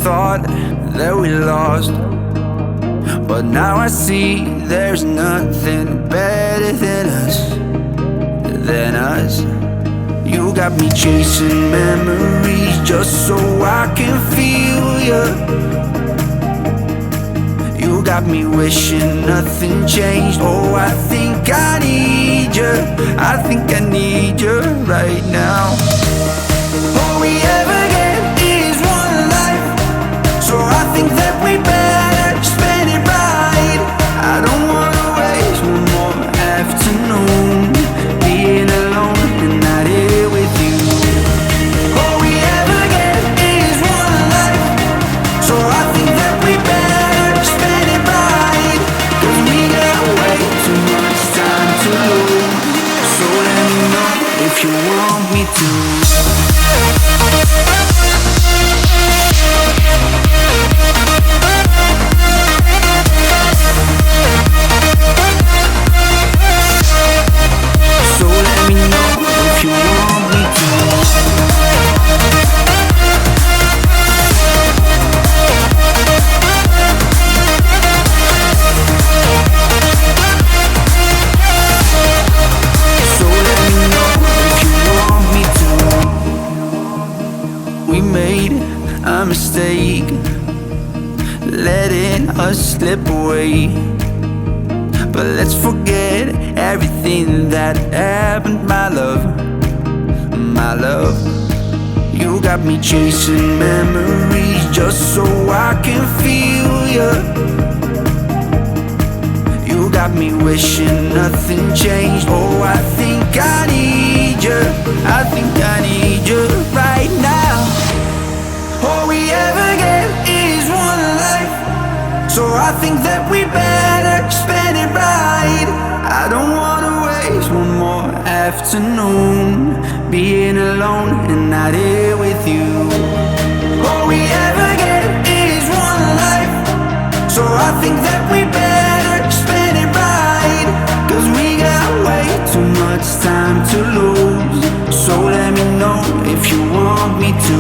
thought that we lost, but now I see there's nothing better than us. You got me chasing memories just so I can feel you. You got me wishing nothing changed. Oh, I think I need you. I think I need you right now. All we ever get is one life, so I think that we better spend it right. I don't wanna waste one more afternoon being alone and not here with you. All we ever get is one life, so I think that we better spend it right. 'Cause we got way too much time to lose. So let me know if you want me to. We made a mistake, letting us slip away. But let's forget everything that happened, my love, my love. You got me chasing memories just so I can feel you. You got me wishing nothing changed. Oh, I think I need you. I think I need you right now. All we ever get is one life, so I think that we better spend it right. I don't wanna waste one more afternoon being alone and not here with you. All we ever get is one life, so I think that we better spend it right. 'Cause we got way too much time to lose. So let me know if you want me to.